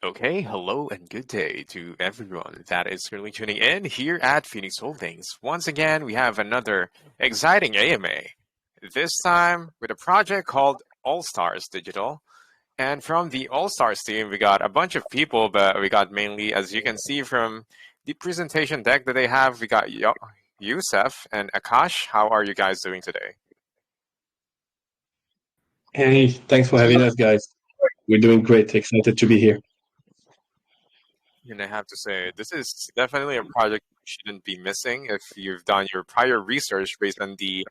Okay, hello and good day to everyone that is currently tuning in here at Phoenix Holdings. Once again, we have another exciting AMA, this time with a project called AllStars Digital. And from the AllStars team, we got a bunch of people, but we got mainly, as you can see from the presentation deck that they have, we got Yusef and Akash. How are you guys doing today? Hey, thanks for having us, guys. We're doing great. Excited to be here. And I have to say, this is definitely a project you shouldn't be missing if you've done your prior research based on the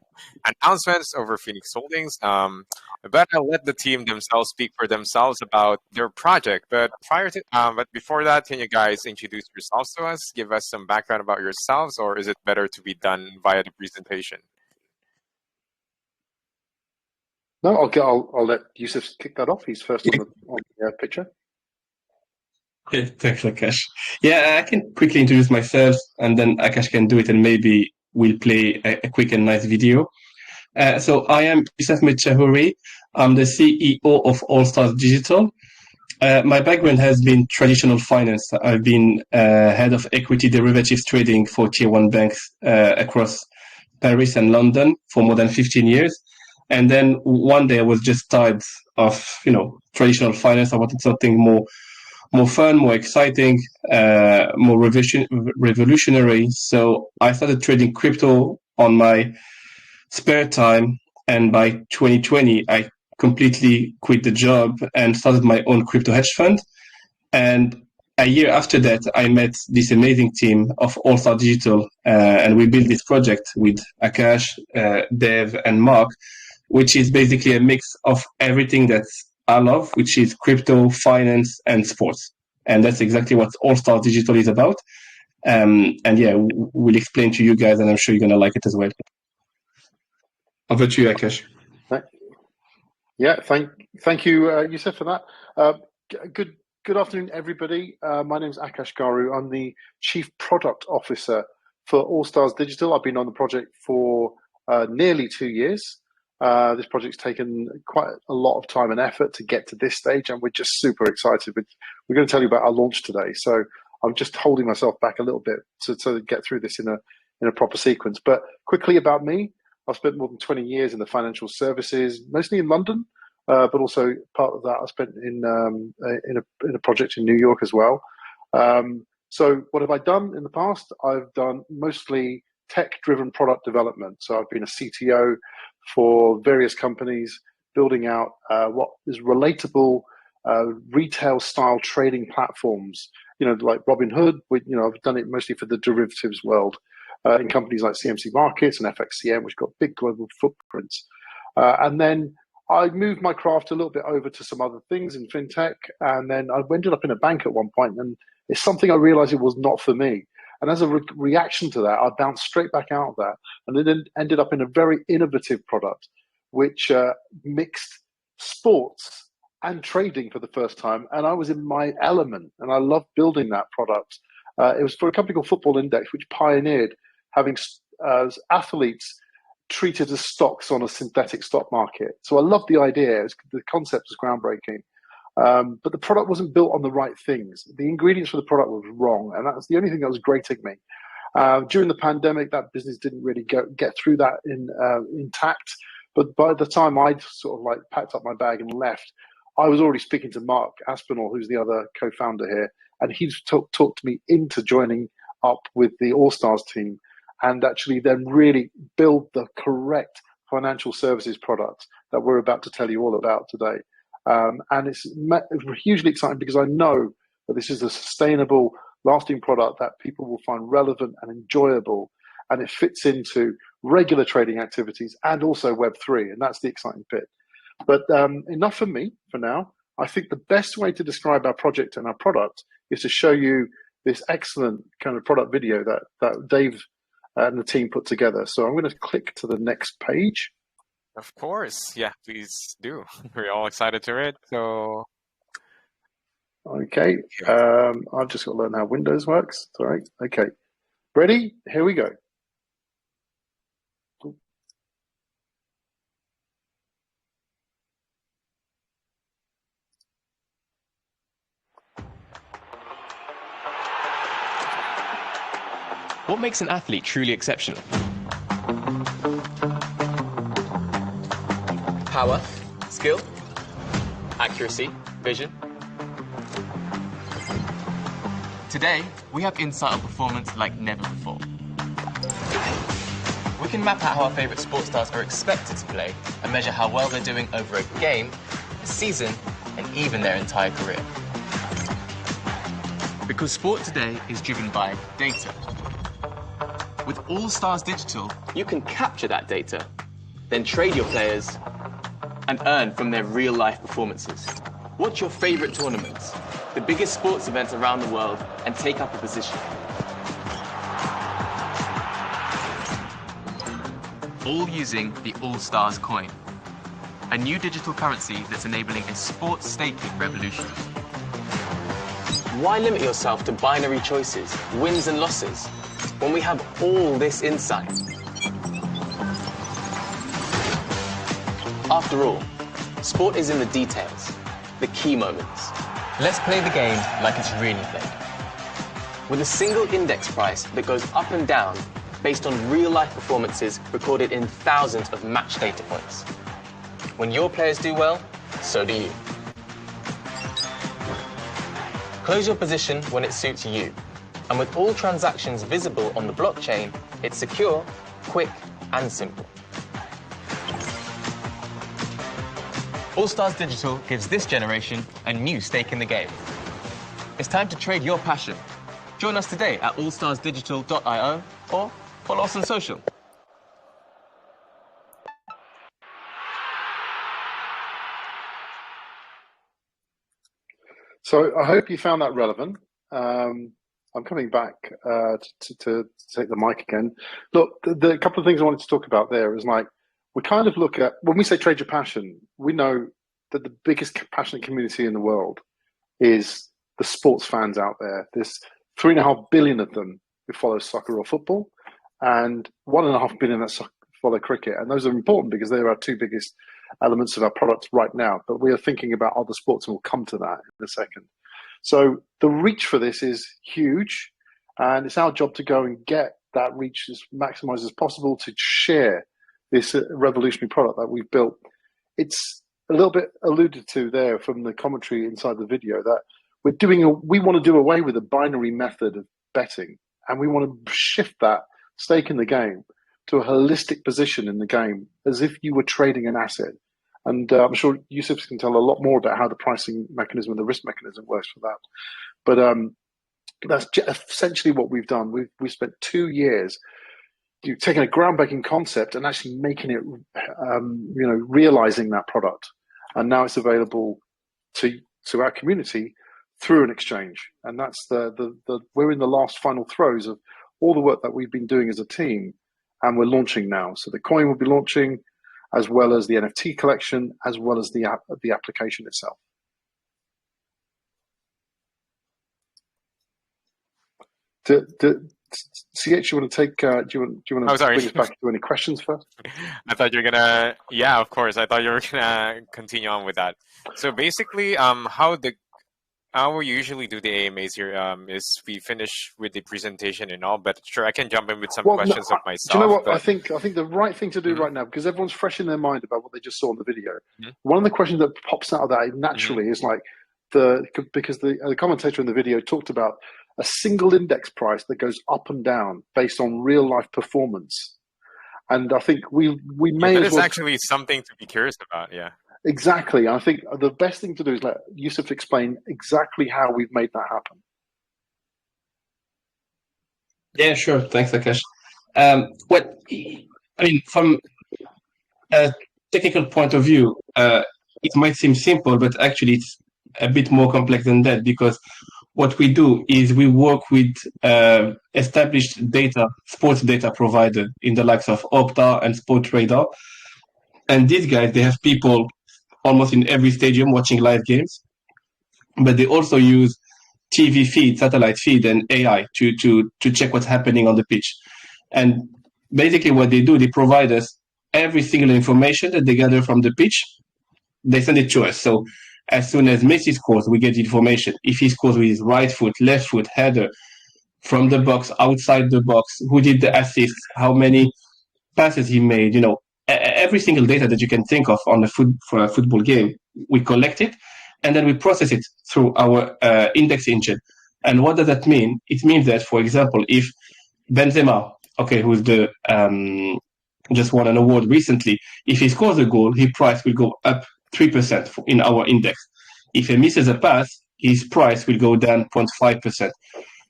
announcements over Phoenix Holdings. But I'll let the team themselves speak for themselves about their project. But before that, can you guys introduce yourselves to us? Give us some background about yourselves, or is it better to be done via the presentation? No, I'll let Yusuf kick that off. He's first on the picture. Yeah, thanks, Akash. Yeah, I can quickly introduce myself, and then Akash can do it, and maybe we'll play a quick and nice video. So I am Yusuf Mechahouri. I'm the CEO of AllStars Digital. My background has been traditional finance. I've been head of equity derivatives trading for tier one banks across Paris and London for more than 15 years. And then one day I was just tired of, traditional finance. I wanted something more fun, more exciting, more revolutionary. So I started trading crypto on my spare time. And by 2020, I completely quit the job and started my own crypto hedge fund. And a year after that, I met this amazing team of AllStar Digital, and we built this project with Akash, Dev, and Mark, which is basically a mix of everything that I love, which is crypto, finance, and sports. And that's exactly what AllStar Digital is about. And yeah, we'll explain to you guys, and I'm sure you're going to like it as well. Over to you, Akash. Yeah, thank you, Yusuf, for that. Good afternoon, everybody. My name is Akash Garu. I'm the Chief Product Officer for AllStars Digital. I've been on the project for nearly 2 years. This project's taken quite a lot of time and effort to get to this stage, and we're just super excited. We're going to tell you about our launch today, so I'm just holding myself back a little bit to get through this in a proper sequence. But quickly about me, I've spent more than 20 years in the financial services, mostly in London, but also part of that I spent in a project in New York as well. So what have I done in the past? I've done mostly tech-driven product development. So I've been a CTO for various companies, building out what is relatable retail-style trading platforms. Like Robinhood. I've done it mostly for the derivatives world in companies like CMC Markets and FXCM, which got big global footprints. And then I moved my craft a little bit over to some other things in fintech, and then I ended up in a bank at one point, and it's something I realized it was not for me. And as a reaction to that, I bounced straight back out of that, and then ended up in a very innovative product, which mixed sports and trading for the first time. And I was in my element, and I loved building that product. It was for a company called Football Index, which pioneered having athletes treated as stocks on a synthetic stock market. So I loved the idea. The concept was groundbreaking. But the product wasn't built on the right things. The ingredients for the product was wrong, and that's the only thing that was grating me. During the pandemic, that business didn't really get through that intact. But by the time I'd sort of like packed up my bag and left, I was already speaking to Mark Aspinall, who's the other co-founder here, and he's talked me into joining up with the AllStars team, and actually then really build the correct financial services products that we're about to tell you all about today. And it's hugely exciting because I know that this is a sustainable, lasting product that people will find relevant and enjoyable, and it fits into regular trading activities and also Web3, and that's the exciting bit. But enough for me for now. I think the best way to describe our project and our product is to show you this excellent kind of product video that Dave and the team put together. So I'm going to click to the next page. Of course. Yeah, please do. We're all excited to read. So, okay. I've just got to learn how Windows works. Sorry. Okay. Ready? Here we go. What makes an athlete truly exceptional? Power, skill, accuracy, vision. Today, we have insight on performance like never before. We can map out how our favourite sports stars are expected to play and measure how well they're doing over a game, a season, and even their entire career. Because sport today is driven by data. With AllStars Digital, you can capture that data, then trade your players and earn from their real-life performances. Watch your favourite tournaments, the biggest sports events around the world, and take up a position. All using the AllStars coin, a new digital currency that's enabling a sports staking revolution. Why limit yourself to binary choices, wins and losses, when we have all this insight? After all, sport is in the details, the key moments. Let's play the game like it's really played. With a single index price that goes up and down based on real-life performances recorded in thousands of match data points. When your players do well, so do you. Close your position when it suits you. And with all transactions visible on the blockchain, it's secure, quick, and simple. AllStars Digital gives this generation a new stake in the game. It's time to trade your passion. Join us today at allstarsdigital.io or follow us on social. So I hope you found that relevant. I'm coming back to take the mic again. Look, the couple of things I wanted to talk about there is like, we kind of look at, when we say trade your passion, we know that the biggest passionate community in the world is the sports fans out there. There's 3.5 billion of them who follow soccer or football, and 1.5 billion that follow cricket. And those are important because they're our two biggest elements of our product right now. But we are thinking about other sports, and we'll come to that in a second. So the reach for this is huge, and it's our job to go and get that reach as maximized as possible to share this revolutionary product that we've built. It's a little bit alluded to there from the commentary inside the video that we want to do away with the binary method of betting, and we want to shift that stake in the game to a holistic position in the game as if you were trading an asset. And I'm sure Yusuf can tell a lot more about how the pricing mechanism and the risk mechanism works for that. But that's essentially what we've done. We've spent 2 years taking a groundbreaking concept and actually making it, realizing that product. And now it's available to our community through an exchange. And that's we're in the last final throes of all the work that we've been doing as a team, and we're launching now. So the coin will be launching, as well as the NFT collection, as well as the application itself. CH, you want to take? Do you want to bring us back to any questions first? I thought you were gonna. Yeah, of course. I thought you were gonna continue on with that. So basically, how we usually do the AMAs here is we finish with the presentation and all, but sure, I can jump in with some questions of myself. Do you know what? I think the right thing to do right now, because everyone's fresh in their mind about what they just saw in the video. One of the questions that pops out of that naturally is like because the commentator in the video talked about a single index price that goes up and down based on real life performance, and I think we may as well. It's actually something to be curious about. Yeah. Exactly. I think the best thing to do is let Yusuf explain exactly how we've made that happen. Yeah, sure. Thanks, Akash. From a technical point of view, it might seem simple, but actually it's a bit more complex than that, because what we do is we work with established sports data provider in the likes of Opta and Sportradar. And these guys, they have people almost in every stadium watching live games, but they also use TV feed, satellite feed, and AI to check what's happening on the pitch. And basically what they do, they provide us every single information that they gather from the pitch. They send it to us. So as soon as Messi scores, we get the information. If he scores with his right foot, left foot, header, from the box, outside the box, who did the assists, how many passes he made, every single data that you can think of on for a football game, we collect it, and then we process it through our index engine. And what does that mean? It means that, for example, if Benzema, who's the just won an award recently, if he scores a goal, his price will go up 3% in our index. If he misses a pass, his price will go down 0.5%.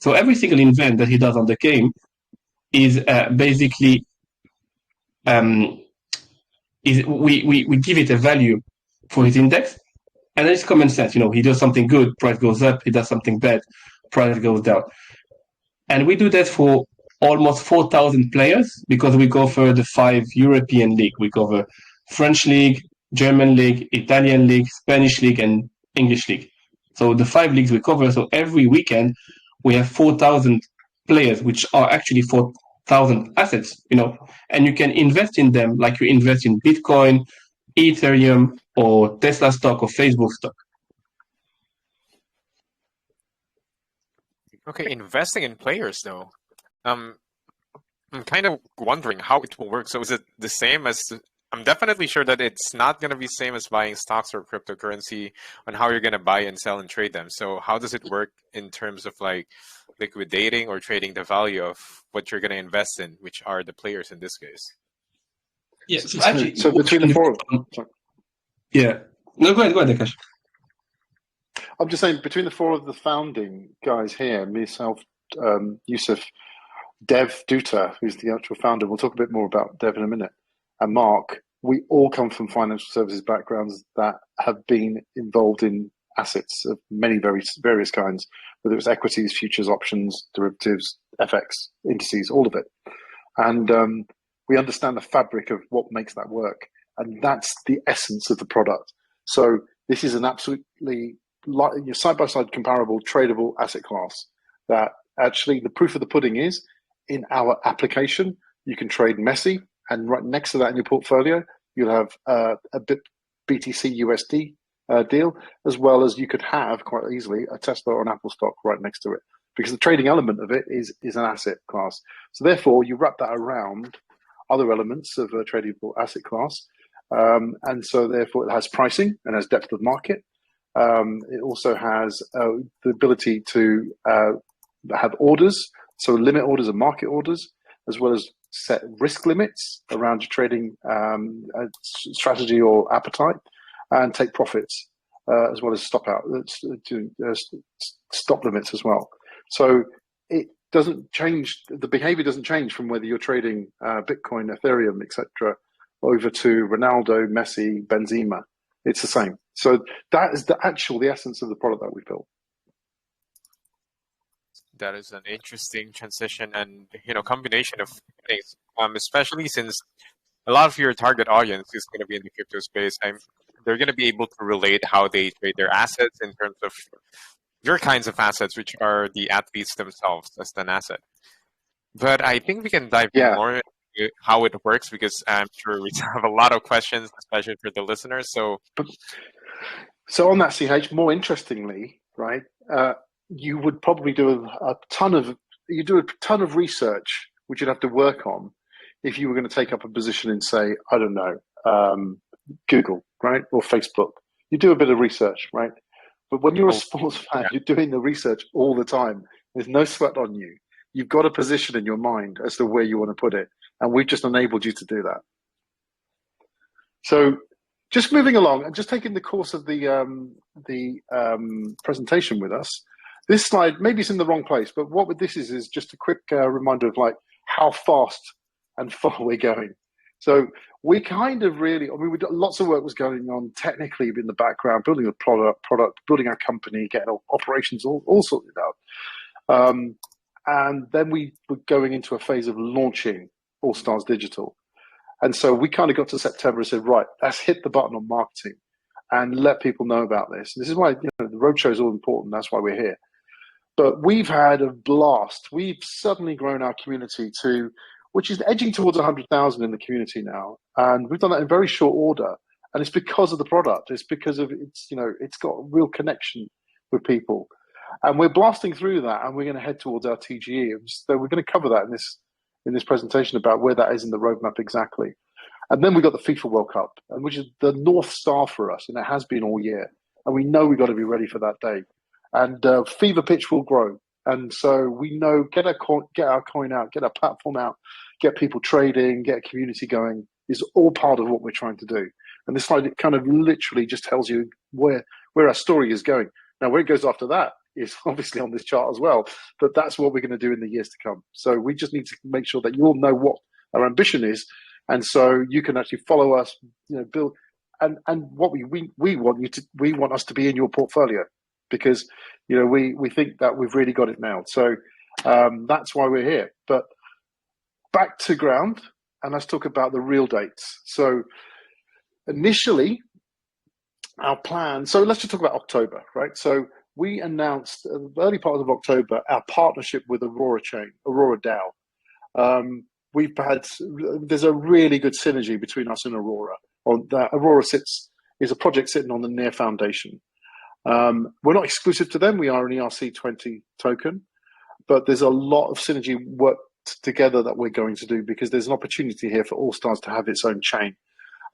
So every single event that he does on the game is basically we give it a value for his index, and then it's common sense. He does something good, price goes up. He does something bad, price goes down. And we do that for almost 4,000 players because we cover the 5 European league. We cover French league, German league, Italian league, Spanish league, and English league. So the 5 leagues we cover. So every weekend we have 4,000 players, which are actually 4,000 assets, and you can invest in them like you invest in Bitcoin, Ethereum, or Tesla stock or Facebook stock. Okay, investing in players though. I'm kind of wondering how it will work. So is it the same as? I'm definitely sure that it's not going to be same as buying stocks or cryptocurrency on how you're going to buy and sell and trade them. So how does it work in terms of like liquidating or trading the value of what you're going to invest in, which are the players in this case? Yes. So between the four of them. Yeah. No, go ahead, Akash. I'm just saying, between the 4 of the founding guys here, myself, Yusuf, Dev Duta, who's the actual founder, we'll talk a bit more about Dev in a minute, and Mark, we all come from financial services backgrounds that have been involved in assets of many various kinds, whether it's equities, futures, options, derivatives, FX, indices, all of it. And we understand the fabric of what makes that work. And that's the essence of the product. So this is an absolutely side-by-side comparable tradable asset class that actually the proof of the pudding is in our application. You can trade Messi, and right next to that in your portfolio, you'll have a BTC USD deal, as well as you could have quite easily a Tesla or an Apple stock right next to it, because the trading element of it is an asset class. So therefore, you wrap that around other elements of a tradable asset class, and so therefore it has pricing and has depth of market. It also has the ability to have orders, so limit orders and market orders, as well as set risk limits around your trading strategy or appetite, and take profits, as well as stop limits as well. So it doesn't change, the behavior doesn't change from whether you're trading Bitcoin, Ethereum, etc., over to Ronaldo, Messi, Benzema. It's the same. So that is the essence of the product that we built. That is an interesting transition and combination of things, especially since a lot of your target audience is going to be in the crypto space. They're going to be able to relate how they trade their assets in terms of your kinds of assets, which are the athletes themselves as an asset. But I think we can dive more into how it works, because I'm sure we have a lot of questions, especially for the listeners. So on that, CH, more interestingly, right, you would probably do a ton of research, which you'd have to work on if you were going to take up a position in, say, I don't know, Google, right, or Facebook. You do a bit of research, right? But when you're a sports fan, you're doing the research all the time. There's no sweat on you. You've got a position in your mind as to where you want to put it, and we've just enabled you to do that. So, just moving along and just taking the course of the presentation with us. This slide, maybe it's in the wrong place, but what this is just a quick reminder of like how fast and far we're going. So we kind of really, lots of work was going on technically in the background, building a product, building our company, getting our operations all sorted out. And then we were going into a phase of launching AllStars Digital. And so we kind of got to September and said, right, let's hit the button on marketing and let people know about this. This is why the roadshow is all important. That's why we're here. But we've had a blast. We've suddenly grown our community to, which is edging towards 100,000 in the community now. And we've done that in very short order. And it's because of the product. It's because of it's got a real connection with people. And we're blasting through that, and we're going to head towards our TGE. So we're going to cover that in this presentation about where that is in the roadmap exactly. And then we've got the FIFA World Cup, and which is the North Star for us, and it has been all year. And we know we've got to be ready for that day. And Fever Pitch will grow. And so we know, get our coin out, get our platform out, get people trading, get a community going is all part of what we're trying to do. And this slide, it kind of literally just tells you where our story is going. Now, where it goes after that is obviously on this chart as well, but that's what we're going to do in the years to come. So we just need to make sure that you all know what our ambition is. And so you can actually follow us, build, and what we want us to be in your portfolio, because we think that we've really got it now. So that's why we're here. But back to ground, and let's talk about the real dates. So initially, our plan. So let's just talk about October, right? So we announced the early part of October our partnership with Aurora DAO. There's a really good synergy between us and Aurora. Aurora is a project sitting on the Near Foundation. We're not exclusive to them. We are an ERC20 token, but there's a lot of synergy work together that we're going to do, because there's an opportunity here for AllStars to have its own chain.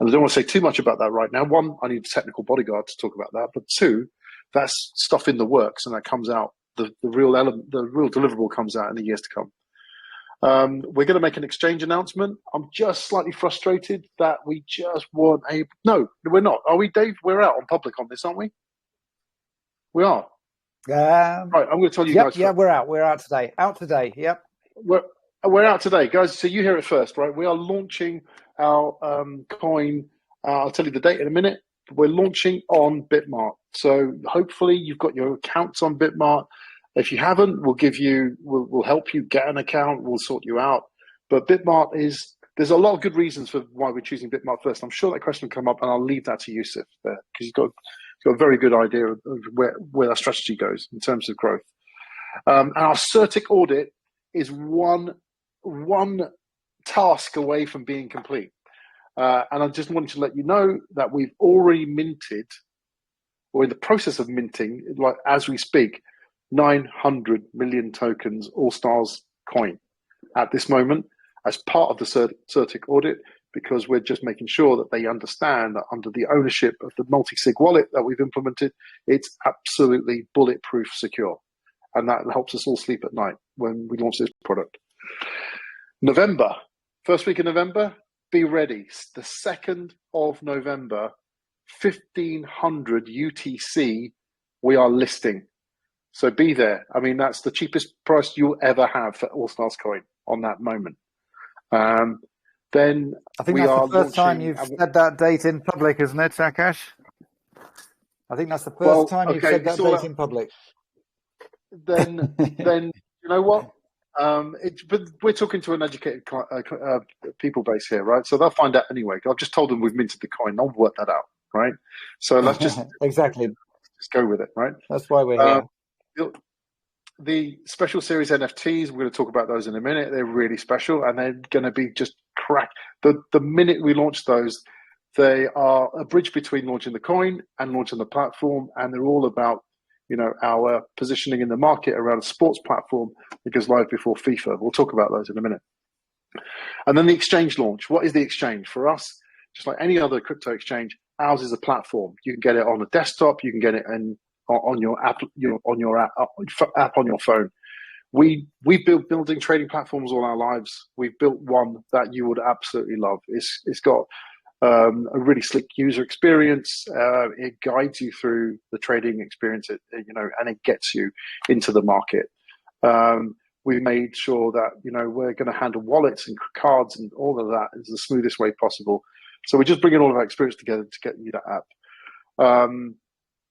And I don't want to say too much about that right now. One, I need a technical bodyguard to talk about that. But two, that's stuff in the works, and that comes out. The real deliverable comes out in the years to come. We're going to make an exchange announcement. I'm just slightly frustrated that we just weren't able. No, we're not. Are we, Dave? We're out on public on this, aren't we? We are. Right, I'm going to tell you guys. Yeah, we're out. We're out today. Out today. Yep. We're out today, guys. So you hear it first, right? We are launching our coin. I'll tell you the date in a minute. We're launching on Bitmart. So hopefully you've got your accounts on Bitmart. If you haven't, we'll help you get an account. We'll sort you out. But Bitmart there's a lot of good reasons for why we're choosing Bitmart first. I'm sure that question will come up, and I'll leave that to Yusuf there, because he's got a very good idea of where our strategy goes in terms of growth. And our CertiK audit is one task away from being complete. And I just wanted to let you know that we've already minted, or in the process of minting, like as we speak, 900 million tokens AllStars coin at this moment as part of the CertiK audit, because we're just making sure that they understand that under the ownership of the multi-sig wallet that we've implemented, it's absolutely bulletproof secure. And that helps us all sleep at night when we launch this product. November, first week of November, be ready. The 2nd of November, 1500 UTC, we are listing. So be there. I mean, that's the cheapest price you'll ever have for AllStars coin on that moment. Then I think that's the first time you've said that date in public, isn't it, Akash? I think that's the first time you've said that date in public. Then you know what? But we're talking to an educated people base here, right? So they'll find out anyway. I've just told them we've minted the coin. They'll work that out, right? So let's just exactly just go with it, right? That's why we're here. The special series NFTs, we're going to talk about those in a minute. They're really special, and they're going to be just crack. The minute we launch those, they are a bridge between launching the coin and launching the platform, and they're all about our positioning in the market around a sports platform that goes live before FIFA. We'll talk about those in a minute. And then the exchange launch. What is the exchange? For us, just like any other crypto exchange, ours is a platform. You can get it on a desktop. You can get it on your app, on your app on your phone. We've building trading platforms all our lives. We've built one that you would absolutely love. It's got a really slick user experience. It guides you through the trading experience, and it gets you into the market. We made sure that we're going to handle wallets and cards and all of that in the smoothest way possible. So we're just bringing all of our experience together to get you that app.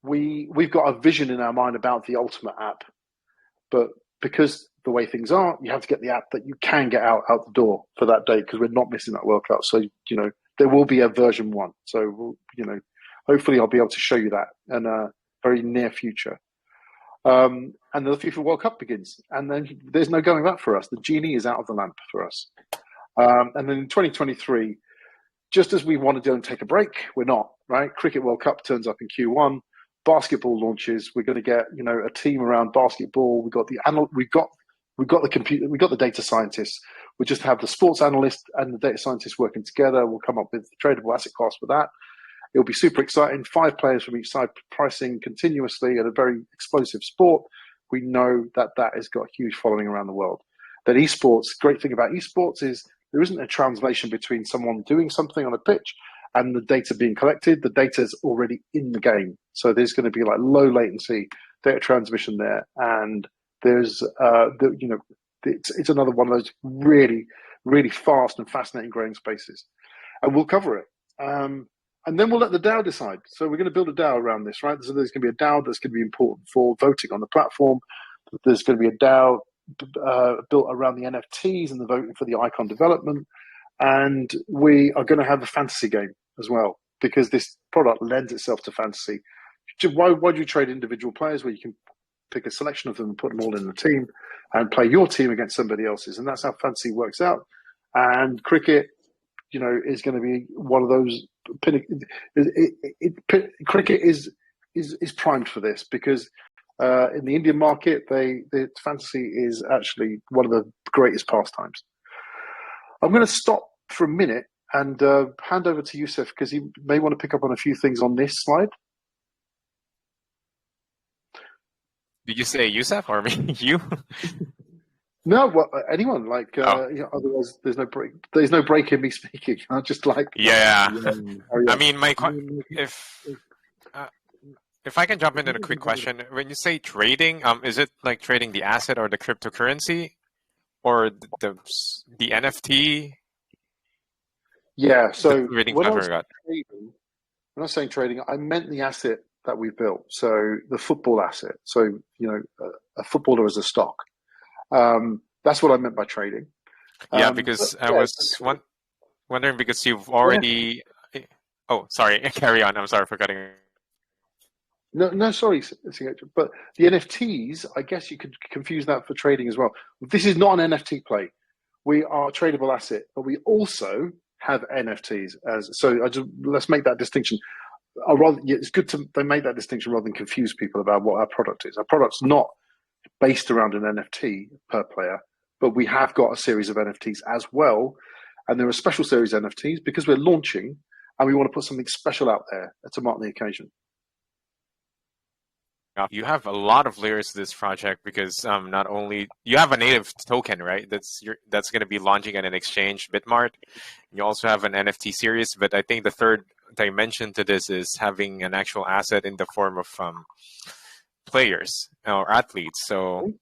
We've got a vision in our mind about the ultimate app, but because the way things are, you have to get the app that you can get out the door for that day, because we're not missing that World Cup. So there will be a version 1. So hopefully I'll be able to show you that in a very near future. And then the FIFA World Cup begins, and then there's no going back for us. The genie is out of the lamp for us. And then in 2023, just as we want to go and take a break, we're not, right? Cricket World Cup turns up in Q1. basketball launches. We're going to get a team around basketball. We've got the computer. We've got the data scientists. We just have the sports analyst and the data scientists working together. We'll come up with the tradable asset class for that. It'll be super exciting. 5 players from each side pricing continuously at a very explosive sport. We know that has got a huge following around the world. That esports, great thing about esports is there isn't a translation between someone doing something on a pitch and the data being collected. The data is already in the game. So there's going to be like low latency data transmission there. And there's, it's another one of those really, really fast and fascinating growing spaces. And we'll cover it. And then we'll let the DAO decide. So we're going to build a DAO around this, right? So there's going to be a DAO that's going to be important for voting on the platform. There's going to be a DAO built around the NFTs and the voting for the icon development. And we are going to have a fantasy game as well, because this product lends itself to fantasy. Why do you trade individual players where you can pick a selection of them and put them all in a team and play your team against somebody else's? And that's how fantasy works out. And cricket, is going to be one of those. Cricket is primed for this, because in the Indian market, the fantasy is actually one of the greatest pastimes. I'm going to stop for a minute and hand over to Yusuf, because he may want to pick up on a few things on this slide. Did you say Yusuf or me? You? No, well, anyone. Otherwise, there's no break. There's no break in me speaking. I'm just like. Yeah. I mean, if I can jump in a quick question, when you say trading, is it like trading the asset or the cryptocurrency, or the NFT? Yeah. So when I was saying trading, I meant the asset that we built. So the football asset. So a footballer as a stock. That's what I meant by trading. Yeah, because I was wondering, because you've already. Yeah. Oh, sorry. Carry on. I'm sorry for cutting. No, sorry. But the NFTs, I guess you could confuse that for trading as well. This is not an NFT play. We are a tradable asset, but we also have NFTs let's make that distinction. It's good they make that distinction rather than confuse people about what our product is. Our product's not based around an NFT per player, but we have got a series of NFTs as well. And there are special series NFTs because we're launching and we want to put something special out there to mark the occasion. You have a lot of layers to this project, because not only you have a native token, right? That's going to be launching at an exchange, Bitmart. You also have an NFT series, but I think the third dimension to this is having an actual asset in the form of players or athletes. So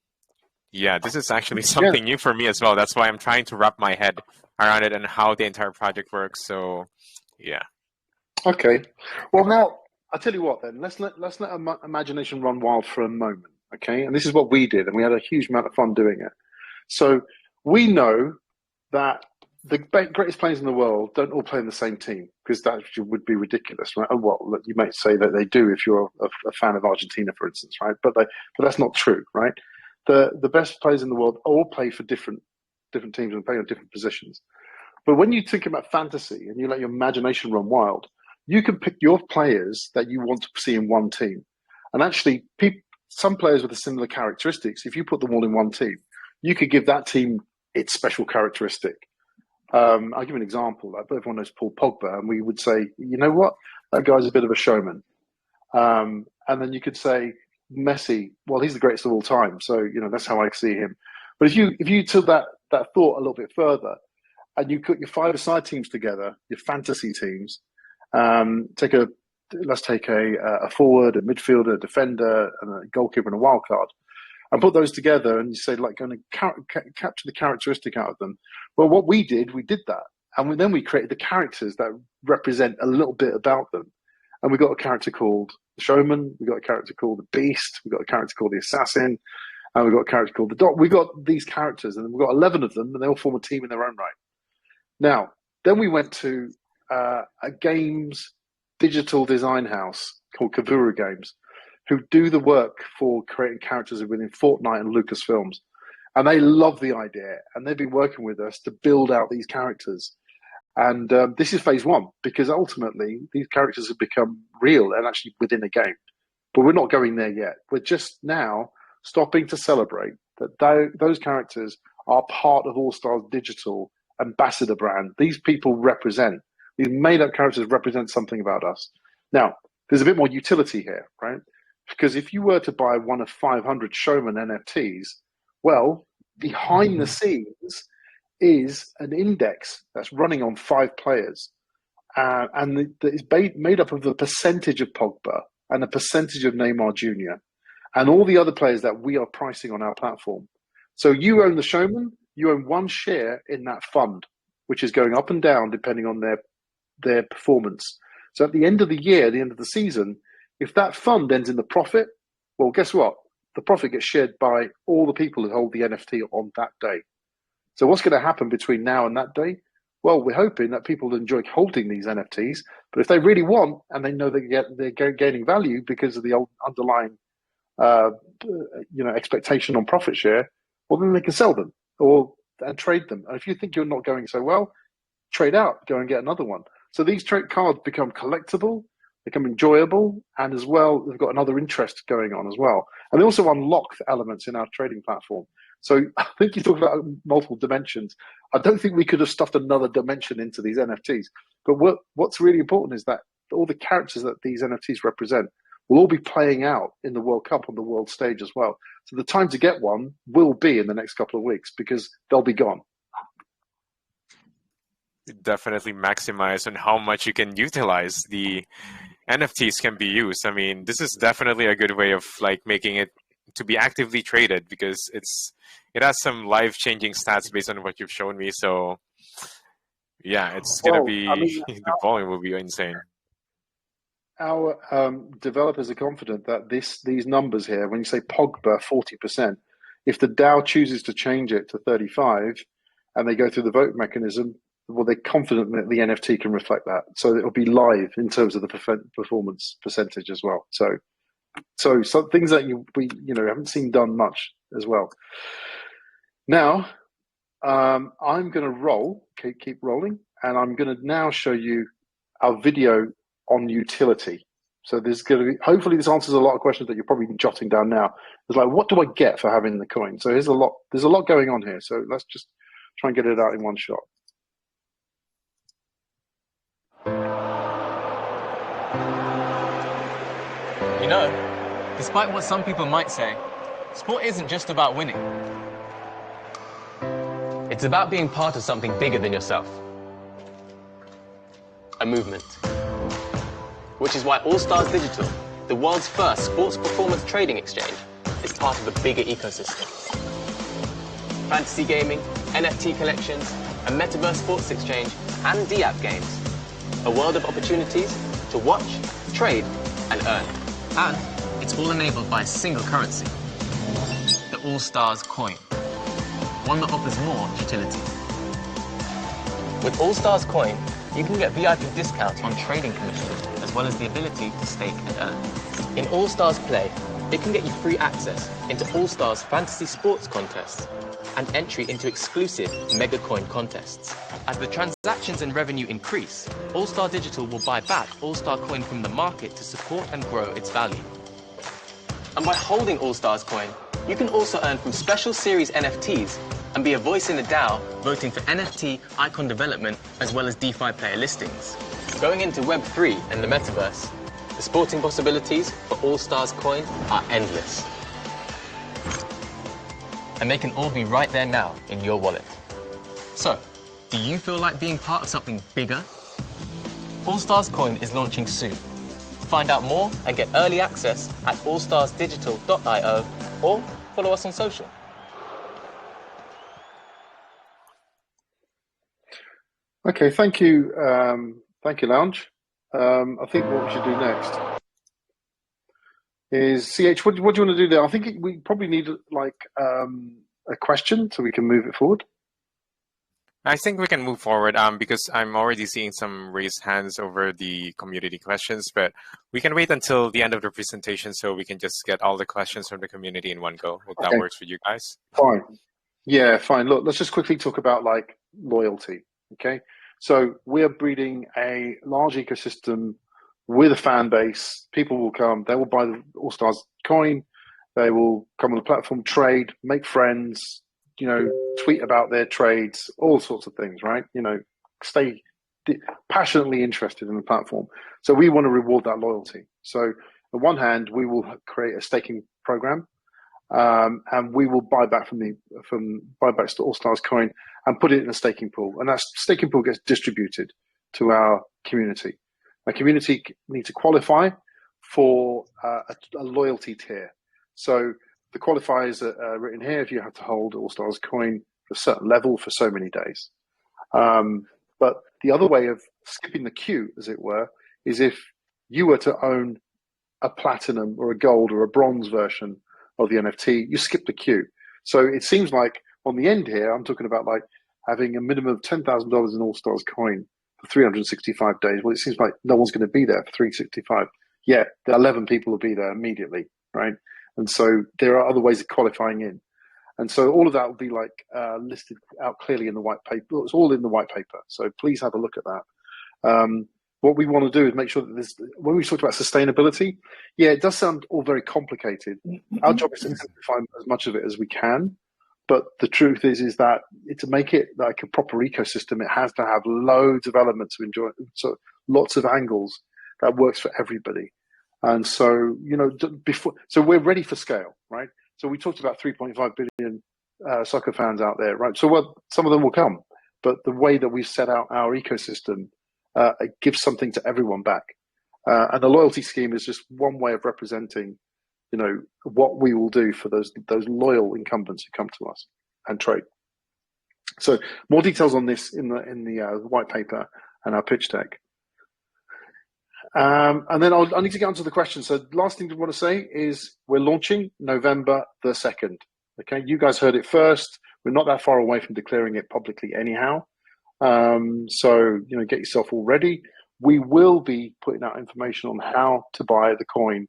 yeah, this is actually something new for me as well. That's why I'm trying to wrap my head around it and how the entire project works. So yeah. Okay. Well, now I'll tell you what. Then let's let imagination run wild for a moment. Okay. And this is what we did, and we had a huge amount of fun doing it. So we know that the greatest players in the world don't all play in the same team, because that would be ridiculous, right? Well, you might say that they do if you're a fan of Argentina, for instance, right? But that's not true, right? The best players in the world all play for different teams and play on different positions. But when you think about fantasy and you let your imagination run wild, you can pick your players that you want to see in one team. And actually, some players with similar characteristics, if you put them all in one team, you could give that team its special characteristic. I'll give you an example. Like everyone knows Paul Pogba, and we would say, you know what, that guy's a bit of a showman. And then you could say Messi, well, he's the greatest of all time, so that's how I see him. But if you took that thought a little bit further, and you put your 5-a-side teams together, your fantasy teams, let's take a forward, a midfielder, a defender, and a goalkeeper and a wild card, and put those together, and you say, like, going to capture the characteristic out of them. Well, what we did that. And then we created the characters that represent a little bit about them. And we got a character called the Showman, we got a character called the Beast, we got a character called the Assassin, and we got a character called the Dog. We got these characters, and we've got 11 of them, and they all form a team in their own right. Now, then we went to a games digital design house called Kavuru Games, who do the work for creating characters within Fortnite and Lucasfilms. And they love the idea, and they've been working with us to build out these characters. And this is phase one, because ultimately these characters have become real and actually within a game. but we're not going there yet. We're just now stopping to celebrate that those characters are part of AllStars Digital ambassador brand. These people represent, these made-up characters represent something about us. Now, there's a bit more utility here, right? Because if you were to buy one of 500 Showman NFTs, well, behind the scenes is an index that's running on 5 players. And that is made up of the percentage of Pogba and a percentage of Neymar Jr. and all the other players that we are pricing on our platform. So you own the Showman, you own one share in that fund, which is going up and down depending on their performance. So at the end of the year, the end of the season, if that fund ends in the profit, well, guess what? The profit gets shared by all the people who hold the NFT on that day. So what's going to happen between now and that day? Well, we're hoping that people enjoy holding these NFTs, but if they really want and they know they're gaining value because of the old underlying expectation on profit share, well, then they can sell them and trade them. And if you think you're not going so well, trade out, go and get another one. So these trade cards become collectible, become enjoyable, and as well, they've got another interest going on as well. And they also unlock elements in our trading platform. So I think you talk about multiple dimensions. I don't think we could have stuffed another dimension into these NFTs. But what's really important is that all the characters that these NFTs represent will all be playing out in the World Cup on the world stage as well. So the time to get one will be in the next couple of weeks because they'll be gone. Definitely maximize on how much you can utilize the NFTs can be used. I mean, this is definitely a good way of like making it to be actively traded because it has some life-changing stats based on what you've shown me. So yeah, it's gonna be the volume will be insane. Our developers are confident that these numbers here, when you say Pogba 40%, if the DAO chooses to change it to 35 and they go through the vote mechanism, well, they're confident that the NFT can reflect that. So it'll be live in terms of the performance percentage as well. So some things that we haven't seen done much as well. Now, I'm going to keep rolling, and I'm going to now show you our video on utility. So there's going to be, hopefully this answers a lot of questions that you're probably jotting down now. It's like, what do I get for having the coin? So there's a lot going on here. So let's just try and get it out in one shot. You know, despite what some people might say, sport isn't just about winning. It's about being part of something bigger than yourself. A movement. Which is why AllStars Digital, the world's first sports performance trading exchange, is part of a bigger ecosystem. Fantasy gaming, NFT collections, a metaverse sports exchange, and D-app games. A world of opportunities to watch, trade, and earn. And it's all enabled by a single currency, the AllStars coin, one that offers more utility. With AllStars coin, you can get VIP discounts on trading commissions, as well as the ability to stake and earn. In AllStars Play, it can get you free access into AllStars fantasy sports contests and entry into exclusive mega coin contests. As the transactions and revenue increase, AllStar Digital will buy back AllStar coin from the market to support and grow its value. And by holding AllStars coin, you can also earn from special series NFTs and be a voice in the DAO, voting for NFT icon development as well as DeFi player listings. Going into Web3 and the metaverse, the sporting possibilities for AllStars coin are endless. And they can all be right there now in your wallet. So, do you feel like being part of something bigger? AllStars coin is launching soon. Find out more and get early access at allstarsdigital.io or follow us on social. Okay, thank you, Lounge. I think what we should do next is CH. What do you want to do there? I think we probably need like a question so we can move it forward. I think we can move forward because I'm already seeing some raised hands over the community questions, but we can wait until the end of the presentation so we can just get all the questions from the community in one go. If that works for you guys. Fine. Yeah, fine. Look, let's just quickly talk about like loyalty. Okay. So we are breeding a large ecosystem with a fan base. People will come. They will buy the AllStars coin. They will come on the platform, trade, make friends, tweet about their trades, all sorts of things, right? Stay passionately interested in the platform. So we want to reward that loyalty. So on one hand, we will create a staking program, and we will buy back from buybacks to AllStars coin and put it in a staking pool. And that staking pool gets distributed to our community. Our community need to qualify for a loyalty tier. So the qualifiers are written here. If you have to hold AllStars coin for a certain level for so many days. But the other way of skipping the queue, as it were, is if you were to own a platinum or a gold or a bronze version of the NFT, you skip the queue. So it seems like on the end here, I'm talking about like having a minimum of $10,000 in AllStars coin for 365 days. Well, it seems like no one's going to be there for 365. Yeah, the 11 people will be there immediately, right? And so there are other ways of qualifying in. And so all of that will be like listed out clearly in the white paper. It's all in the white paper. So please have a look at that. What we want to do is make sure that this, when we talk about sustainability, yeah, it does sound all very complicated. Our job is to simplify as much of it as we can. But the truth is that to make it like a proper ecosystem, it has to have loads of elements to enjoy. So lots of angles that works for everybody. And so, so we're ready for scale, right? So we talked about 3.5 billion soccer fans out there, right? So some of them will come, but the way that we've set out our ecosystem, it gives something to everyone back. And the loyalty scheme is just one way of representing, what we will do for those loyal incumbents who come to us and trade. So more details on this in the white paper and our pitch deck. And then I need to get onto the question. So the last thing I want to say is we're launching November the 2nd. Okay, you guys heard it first. We're not that far away from declaring it publicly anyhow. So, get yourself all ready. We will be putting out information on how to buy the coin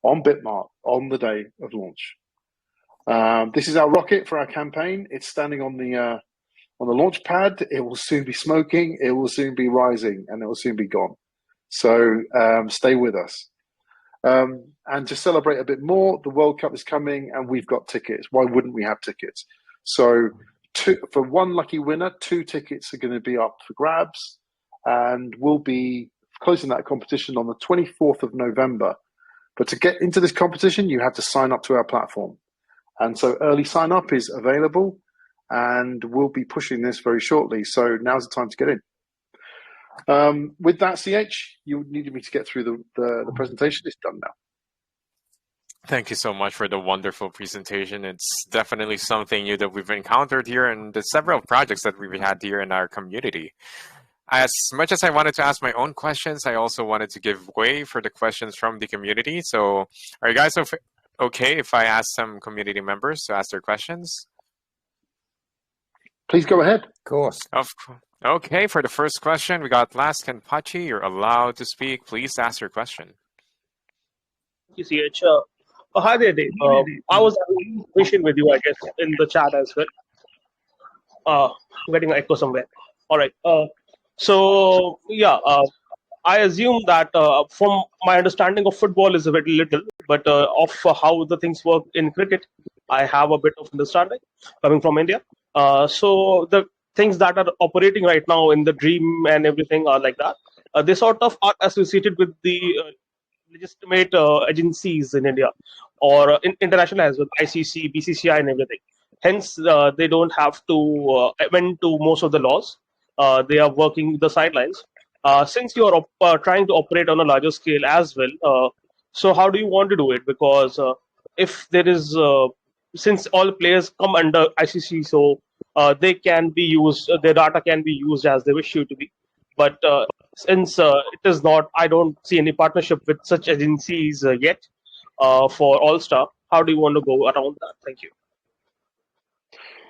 on Bitmart on the day of launch. This is our rocket for our campaign. It's standing on the launch pad. It will soon be smoking. It will soon be rising, and it will soon be gone. So stay with us. And to celebrate a bit more, the World Cup is coming and we've got tickets. Why wouldn't we have tickets? So for one lucky winner, 2 tickets are going to be up for grabs, and we'll be closing that competition on the 24th of November. But to get into this competition, you have to sign up to our platform. And so early sign up is available, and we'll be pushing this very shortly. So now's the time to get in. With that, CH, you needed me to get through the presentation. It's done now. Thank you so much for the wonderful presentation. It's definitely something new that we've encountered here and the several projects that we've had here in our community. As much as I wanted to ask my own questions, I also wanted to give way for the questions from the community. So are you guys okay if I ask some community members to ask their questions? Please go ahead. Of course. Okay, for the first question, we got Lask and Pachi. You're allowed to speak. Please ask your question. Thank you, CH. Hi there, Dave. I was having a question with you, I guess, in the chat as well. I'm getting an echo somewhere. All right. I assume that from my understanding of football is a very little, but of how the things work in cricket, I have a bit of understanding coming from India. So the things that are operating right now in the dream and everything are like that. They sort of are associated with the legitimate agencies in India or international as well, ICC, BCCI and everything. Hence, they don't have to amend to most of the laws. They are working the sidelines. Since you are trying to operate on a larger scale as well, so how do you want to do it? Because if there is, since all players come under ICC, so they can be used, their data can be used as they wish you to be. But since it is not, I don't see any partnership with such agencies yet for AllStar. How do you want to go around that? Thank you.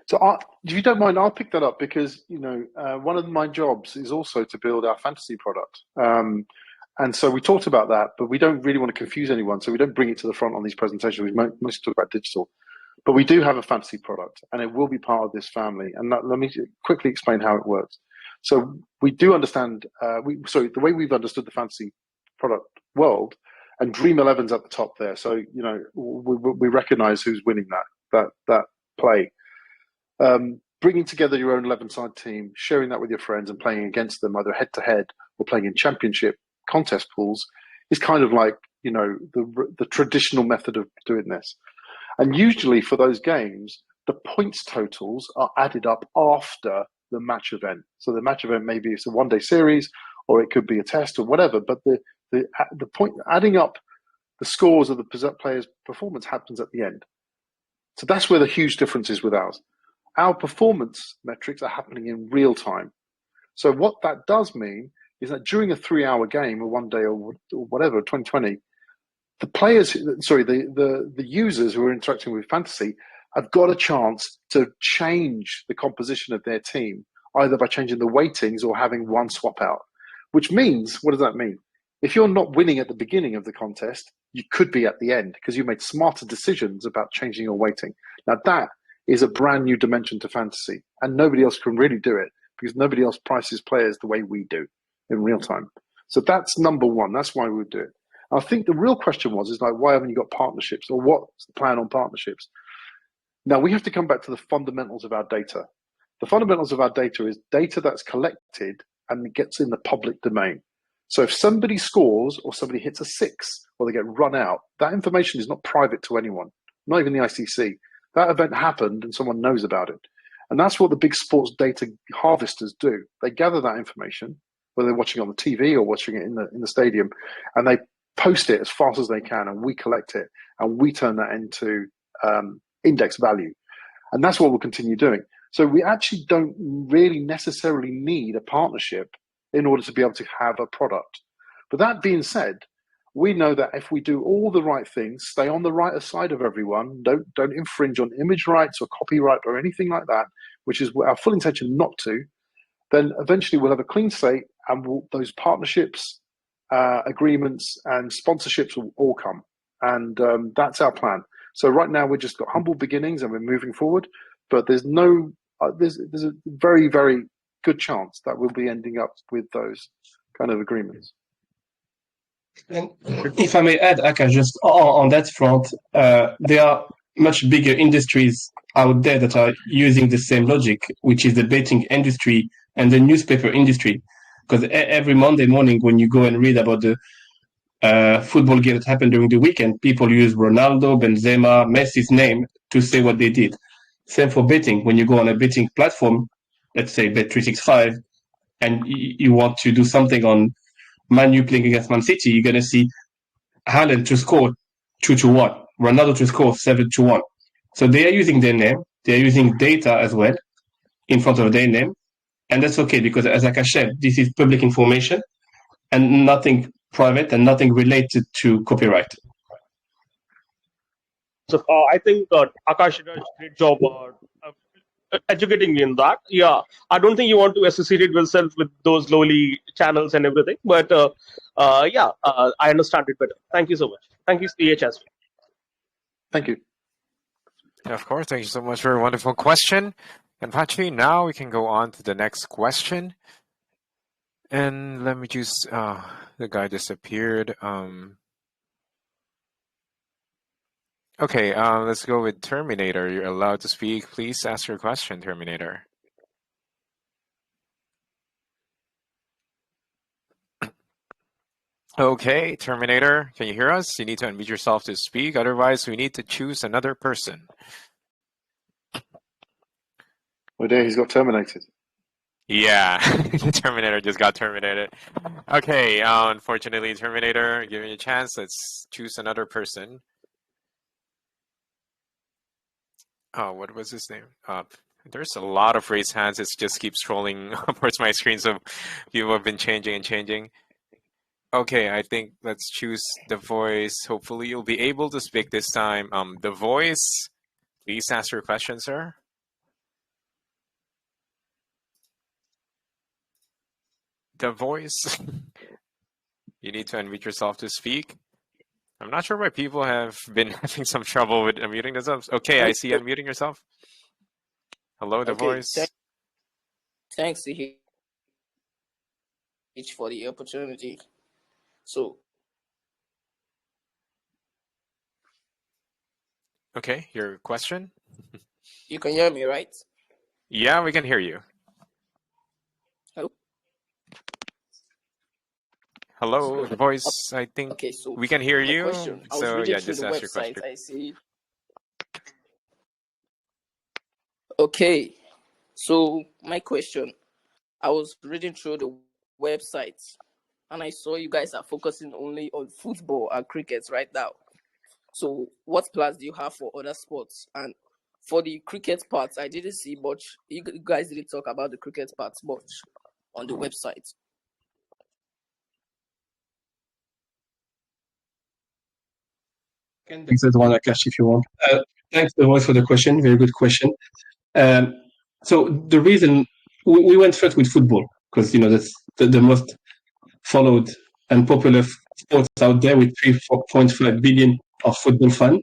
So, if you don't mind, I'll pick that up because one of my jobs is also to build our fantasy product, and so we talked about that, but we don't really want to confuse anyone, so we don't bring it to the front on these presentations. We mostly talk about digital, but we do have a fantasy product, and it will be part of this family. And let me quickly explain how it works. So we do understand. The way we've understood the fantasy product world, and Dream 11's at the top there. So you know we recognise who's winning that play. Bringing together your own 11-side team, sharing that with your friends, and playing against them either head to head or playing in championship contest pools is kind of like the traditional method of doing this. And usually for those games, the points totals are added up after the match event. So the match event maybe it's a one-day series, or it could be a test or whatever. But the point adding up the scores of the player's performance happens at the end. So that's where the huge difference is with ours. Our performance metrics are happening in real time. So what that does mean is that during a 3-hour game or one day or whatever, 2020, the players, the users who are interacting with Fantasy have got a chance to change the composition of their team, either by changing the weightings or having one swap out. Which means, what does that mean? If you're not winning at the beginning of the contest, you could be at the end because you made smarter decisions about changing your weighting. Now that is a brand new dimension to Fantasy, and nobody else can really do it because nobody else prices players the way we do in real time. So that's number one. That's why we would do it. I think the real question is like, why haven't you got partnerships, or what's the plan on partnerships? Now we have to come back to the fundamentals of our data. The fundamentals of our data is data that's collected and gets in the public domain. So if somebody scores or somebody hits a 6 or they get run out, that information is not private to anyone, not even the ICC. That event happened and someone knows about it. And that's what the big sports data harvesters do. They gather that information, whether they're watching on the TV or watching it in the stadium, and they post it as fast as they can, and we collect it, and we turn that into index value. And that's what we'll continue doing. So we actually don't really necessarily need a partnership in order to be able to have a product. But that being said, we know that if we do all the right things, stay on the right side of everyone, don't infringe on image rights or copyright or anything like that, which is our full intention not to, then eventually we'll have a clean slate, and those partnerships, agreements and sponsorships will all come. And that's our plan. So right now we've just got humble beginnings and we're moving forward, but there's a very, very good chance that we'll be ending up with those kind of agreements. And if I may add, Akash, just on that front, there are much bigger industries out there that are using the same logic, which is the betting industry and the newspaper industry. Because every Monday morning when you go and read about the football game that happened during the weekend, people use Ronaldo, Benzema, Messi's name to say what they did. Same for betting. When you go on a betting platform, let's say Bet365, and you want to do something on Man U playing against Man City, you're going to see Haaland to score 2-1, Ronaldo to score 7-1. So they are using their name. They are using data as well in front of their name. And that's okay because, as Akash said, this is public information and nothing private and nothing related to copyright. So I think Akash did a great job educating me in that. Yeah, I don't think you want to associate yourself with those lowly channels and everything, but I understand it better. Thank you so much. Thank you, EHS. Thank you. Of course, thank you so much for a wonderful question. And Pachi, now we can go on to the next question. And let me just, the guy disappeared. Okay, let's go with Terminator. You're allowed to speak. Please ask your question, Terminator. Okay, Terminator, can you hear us? You need to unmute yourself to speak. Otherwise, we need to choose another person. Oh dear, he's got terminated. Yeah, the Terminator just got terminated. Okay, unfortunately, Terminator, giving you a chance. Let's choose another person. Oh, what was his name? There's a lot of raised hands. It just keeps scrolling upwards my screen, so people have been changing and changing. Okay, I think let's choose The Voice. Hopefully you'll be able to speak this time. The Voice, please ask your question, sir. The Voice. You need to unmute yourself to speak. I'm not sure why people have been having some trouble with unmuting themselves. Okay, I see you unmuting yourself. Hello, The Voice. Thanks to for the opportunity. So Okay, your question? You can hear me, right? Yeah, we can hear you. Hello? Hello, the voice, I think Okay, so we can hear you. question. I was So reading yeah, through just the ask your website. question. I see. Okay, so my question. I was reading through the website and I saw you guys are focusing only on football and cricket right now. So what plans do you have for other sports? And for the cricket part, I didn't see much. You guys didn't talk about the cricket part much on the website. I can take that one, Akash, if you want. Thanks, the voice, for the question. Very good question. So the reason we went first with football because that's the most followed and popular sports out there with 3.5 billion of football fans,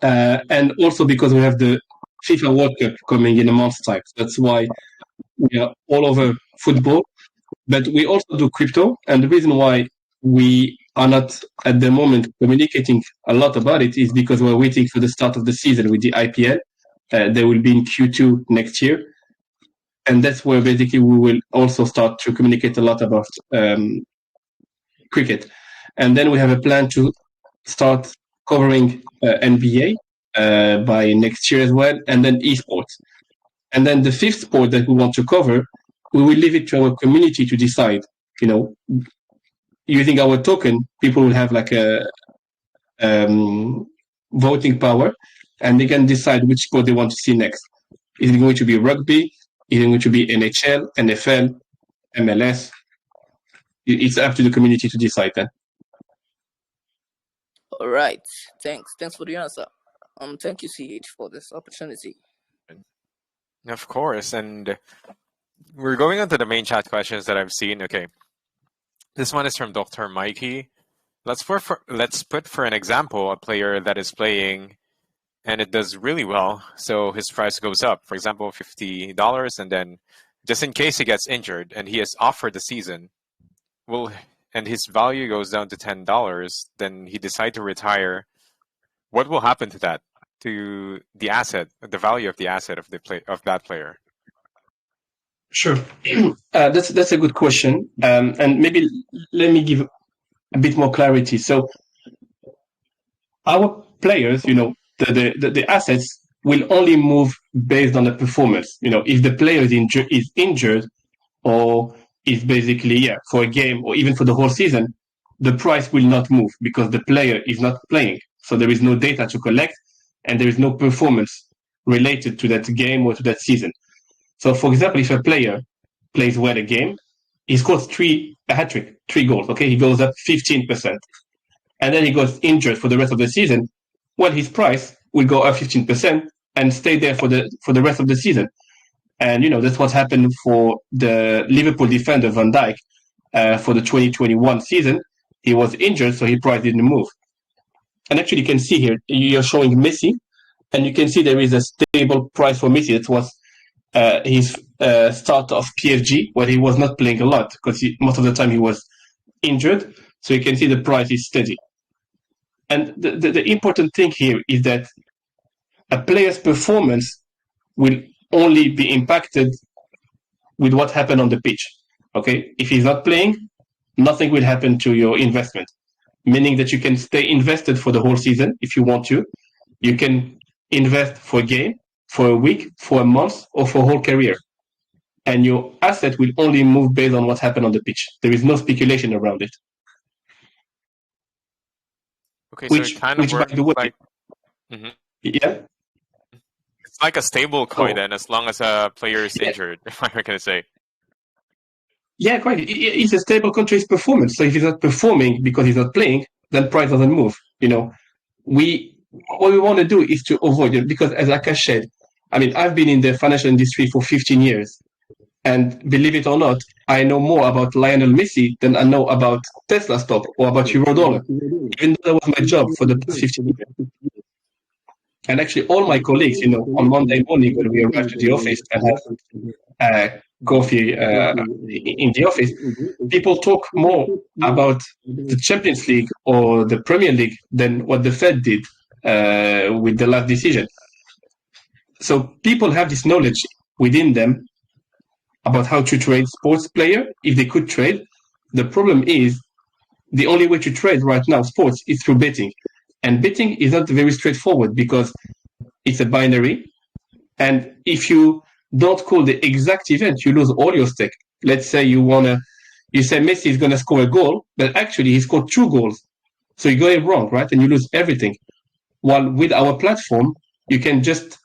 and also because we have the FIFA World Cup coming in a month's time. That's why we are all over football, but we also do crypto. And the reason why we are not at the moment communicating a lot about it is because we're waiting for the start of the season with the IPL. They will be in Q2 next year. And that's where basically we will also start to communicate a lot about cricket. And then we have a plan to start covering NBA by next year as well, and then esports. And then the fifth sport that we want to cover, we will leave it to our community to decide. Using our token, people will have like a voting power, and they can decide which sport they want to see next. Is it going to be rugby? Is it going to be NHL, NFL, MLS? It's up to the community to decide then. All right. Thanks for the answer. Thank you, CH, for this opportunity. Of course, and we're going on to the main chat questions that I've seen. Okay, this one is from Dr. Mikey. Let's put for an example a player that is playing and it does really well, so his price goes up. For example, $50, and then just in case he gets injured and he is off for the season, and his value goes down to $10, then he decides to retire. What will happen to that, to the asset, the value of the asset of that player? Sure, that's a good question, and maybe let me give a bit more clarity. So, our players, the assets will only move based on the performance. If the player is injured or is basically for a game or even for the whole season, the price will not move because the player is not playing. So there is no data to collect and there is no performance related to that game or to that season. So, for example, if a player plays well a game, he scores a hat trick, 3 goals. Okay, he goes up 15%, and then he goes injured for the rest of the season. Well, his price will go up 15% and stay there for the rest of the season. And that's what happened for the Liverpool defender Van Dijk for the 2021 season. He was injured, so his price didn't move. And actually, you can see here, you're showing Messi, and you can see there is a stable price for Messi. It was his start of PSG, where he was not playing a lot because most of the time he was injured. So you can see the price is steady. And the important thing here is that a player's performance will only be impacted with what happened on the pitch. Okay, if he's not playing, nothing will happen to your investment. Meaning that you can stay invested for the whole season if you want to. You can invest for a game, for a week, for a month, or for a whole career. And your asset will only move based on what happened on the pitch. There is no speculation around it. Okay, so it kind of works like... Mm-hmm. Yeah? It's like a stable coin then, as long as a player is injured, if I'm going to say. Yeah, quite. It's a stable country's performance. So if he's not performing because he's not playing, then price doesn't move. What we want to do is to avoid it, because as Akash said, I mean, I've been in the financial industry for 15 years. And believe it or not, I know more about Lionel Messi than I know about Tesla stock or about Eurodollar, even though that was my job for the past 15 years. And actually, all my colleagues, on Monday morning when we arrive to the office and have coffee in the office, people talk more about the Champions League or the Premier League than what the Fed did with the last decision. So people have this knowledge within them about how to trade sports player if they could trade. The problem is the only way to trade right now sports is through betting. And betting is not very straightforward because it's a binary. And if you don't call the exact event, you lose all your stake. Let's say you say Messi is going to score a goal, but actually he scored 2 goals. So you got it wrong, right? And you lose everything. While with our platform, you can just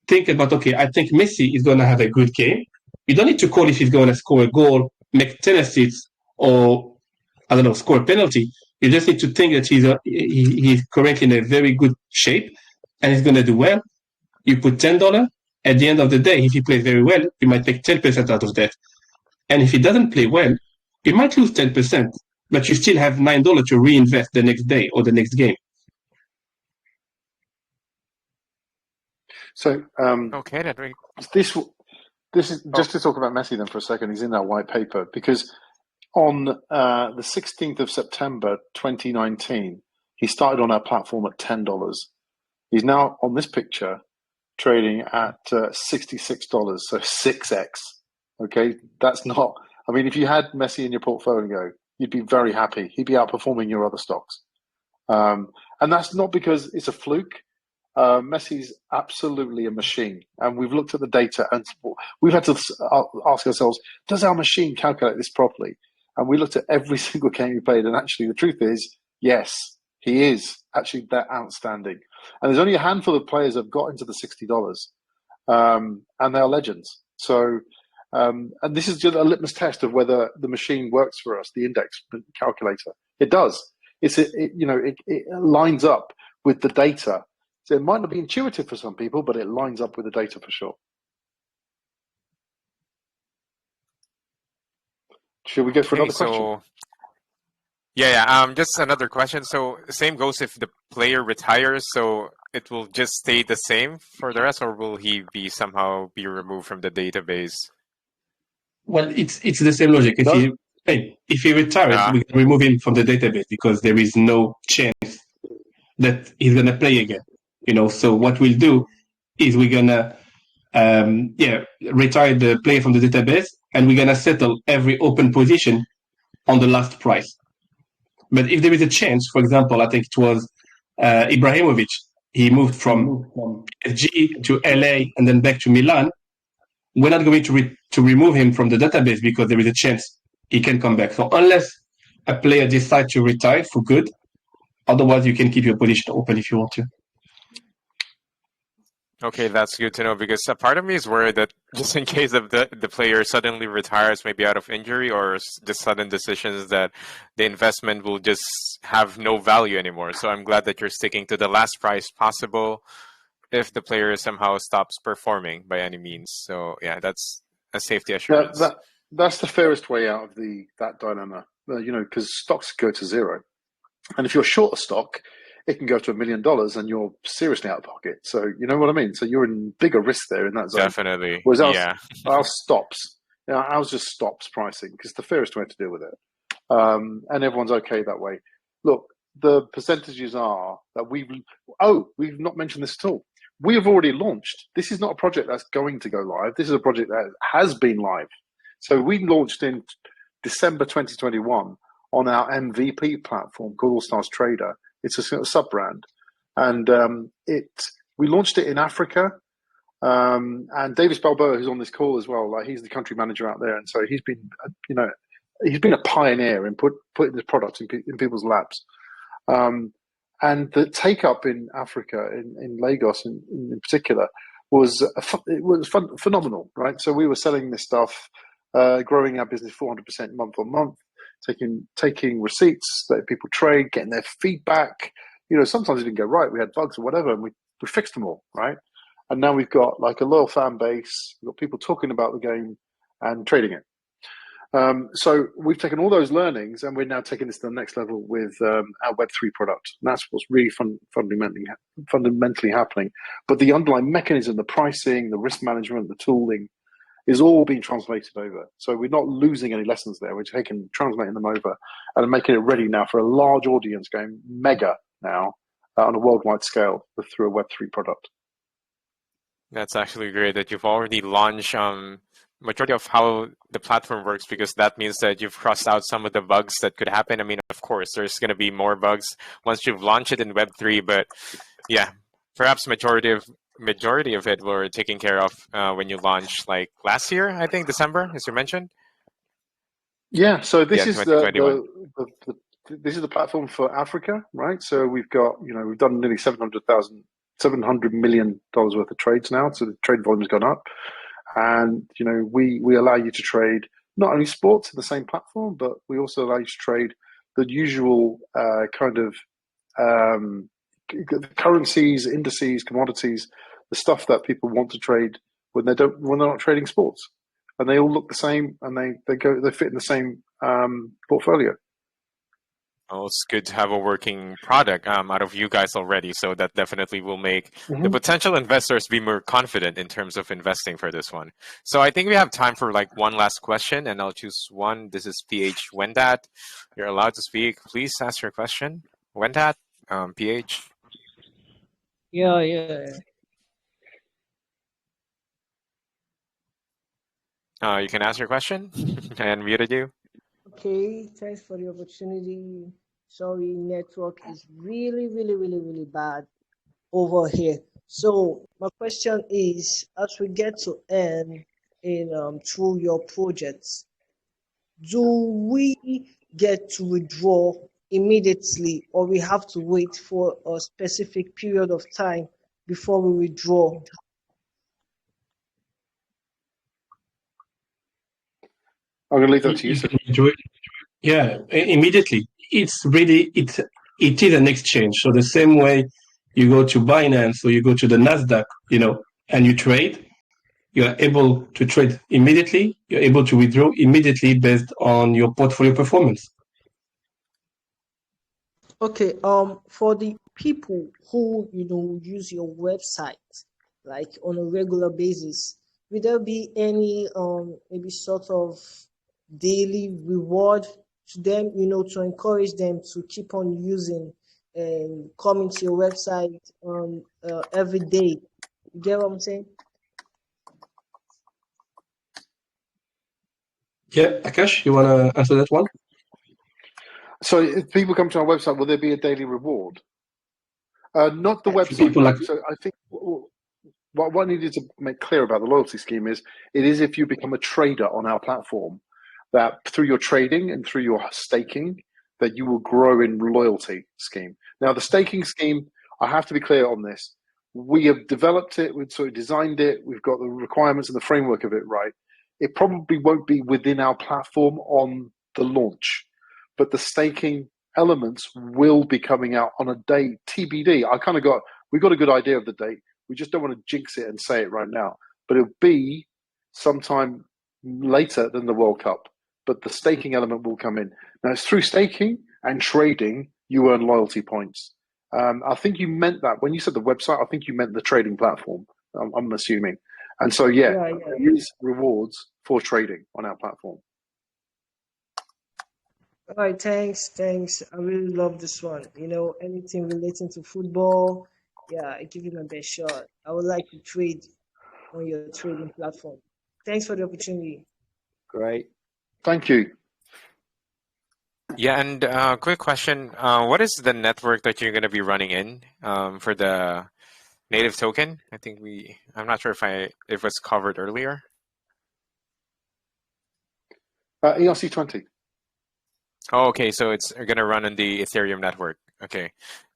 think about, okay, I think Messi is going to have a good game. You don't need to call if he's going to score a goal, make 10 assists, or, I don't know, score a penalty. You just need to think that he's currently in a very good shape and he's going to do well. You put $10. At the end of the day, if he plays very well, you might make 10% out of that. And if he doesn't play well, you might lose 10%, but you still have $9 to reinvest the next day or the next game. So, okay, that really... this is just to talk about Messi then for a second. He's in that white paper because on the 16th of September 2019, he started on our platform at $10. He's now on this picture trading at $66, so 6x. Okay, that's not. I mean, if you had Messi in your portfolio, you'd be very happy. He'd be outperforming your other stocks, and that's not because it's a fluke. Messi's absolutely a machine, and we've looked at the data and we've had to ask ourselves, does our machine calculate this properly? And we looked at every single game he played, and actually the truth is, yes, he is actually that outstanding. And there's only a handful of players that have got into the $60, and they are legends. So, and this is just a litmus test of whether the machine works for us, the index calculator. It does. It lines up with the data. So it might not be intuitive for some people, but it lines up with the data for sure. Should we go for another question? Just another question. So same goes if the player retires, so it will just stay the same for the rest, or will he somehow be removed from the database? Well, it's the same logic. If he retires, we can remove him from the database because there is no chance that he's going to play again. So what we'll do is we're going to retire the player from the database, and we're going to settle every open position on the last price. But if there is a chance, for example, I think it was Ibrahimovic, he moved from PSG to LA and then back to Milan, we're not going to remove him from the database because there is a chance he can come back. So unless a player decides to retire for good, otherwise you can keep your position open if you want to. Okay, that's good to know, because a part of me is worried that just in case of the player suddenly retires, maybe out of injury or just sudden decisions, that the investment will just have no value anymore. So I'm glad that you're sticking to the last price possible if the player somehow stops performing by any means. So yeah, that's a safety assurance. That's the fairest way out of that dilemma, because stocks go to zero. And if you're short a stock, it can go to $1 million and you're seriously out of pocket. So you know what I mean? So you're in bigger risk there in that zone. Definitely. Whereas ours stops. Ours just stops pricing because it's the fairest way to deal with it. And everyone's okay that way. Look, the percentages are that we've not mentioned this at all. We have already launched. This is not a project that's going to go live. This is a project that has been live. So we launched in December 2021 on our MVP platform called AllStars Trader. It's a sub-brand, and we launched it in Africa. And Davis Balboa, who's on this call as well, he's the country manager out there, and so he's been, he's been a pioneer in putting this product in people's laps. And the take up in Africa, in Lagos in particular, was phenomenal, right? So we were selling this stuff, growing our business 400% month on month. Taking receipts that people trade, getting their feedback. Sometimes it didn't go right. We had bugs or whatever, and we fixed them all, right? And now we've got like a loyal fan base. We've got people talking about the game and trading it. So we've taken all those learnings, and we're now taking this to the next level with our Web3 product. And that's what's really fundamentally happening. But the underlying mechanism, the pricing, the risk management, the tooling, is all being translated over. So we're not losing any lessons there. We're translating them over and making it ready now for a large audience going mega now. on a worldwide scale through a Web3 product. That's actually great that you've already launched majority of how the platform works, because that means that you've crossed out some of the bugs that could happen. I mean, of course, there's going to be more bugs once you've launched it in Web3, but yeah, perhaps majority of it were taken care of when you launched like last year, I think December, as you mentioned. Yeah, so this is 2021. this is the platform for Africa, right? So we've got, we've done nearly $700 million worth of trades now. So the trade volume has gone up. And, we allow you to trade not only sports in the same platform, but we also allow you to trade the usual kind of currencies, indices, commodities, the stuff that people want to trade when they're not trading sports. And they all look the same, and they fit in the same portfolio. Oh, it's good to have a working product out of you guys already. So that definitely will make the potential investors be more confident in terms of investing for this one. So I think we have time for like one last question, and I'll choose one. This is PH Wendat. You're allowed to speak. Please ask your question. Wendat, PH. Yeah. You can ask your question. I unmuted you. Okay, thanks for the opportunity. Sorry, network is really bad over here. So my question is, as we get to end in through your projects, do we get to withdraw immediately, or we have to wait for a specific period of time before we withdraw? I'm going to leave that to you. Yeah, immediately. It is an exchange. So the same way you go to Binance or you go to the Nasdaq, and you trade, you are able to trade immediately. You're able to withdraw immediately based on your portfolio performance. Okay. For the people who use your website like on a regular basis, will there be any maybe sort of daily reward to them, to encourage them to keep on using and coming to your website every day? You get what I'm saying? Yeah, Akash, you want to answer that one? So if people come to our website, will there be a daily reward? Not the website. People So I think what I needed to make clear about the loyalty scheme is, it is if you become a trader on our platform, that through your trading and through your staking, that you will grow in loyalty scheme. Now, the staking scheme, I have to be clear on this. We have developed it, we've sort of designed it, we've got the requirements and the framework of it right. It probably won't be within our platform on the launch, but the staking elements will be coming out on a date TBD. We've got a good idea of the date. We just don't want to jinx it and say it right now, but it'll be sometime later than the World Cup. But the staking element will come in. Now, it's through staking and trading you earn loyalty points. I think you meant that when you said the website. I think you meant the trading platform. I'm assuming, and so there is rewards for trading on our platform. All right, thanks. I really love this one. Anything relating to football, I give you my best shot. I would like to trade on your trading platform. Thanks for the opportunity. Great. Thank you. Yeah, and quick question. What is the network that you're going to be running in for the native token? I'm not sure if it was covered earlier. ERC20. Oh, okay. So it's going to run on the Ethereum network. Okay.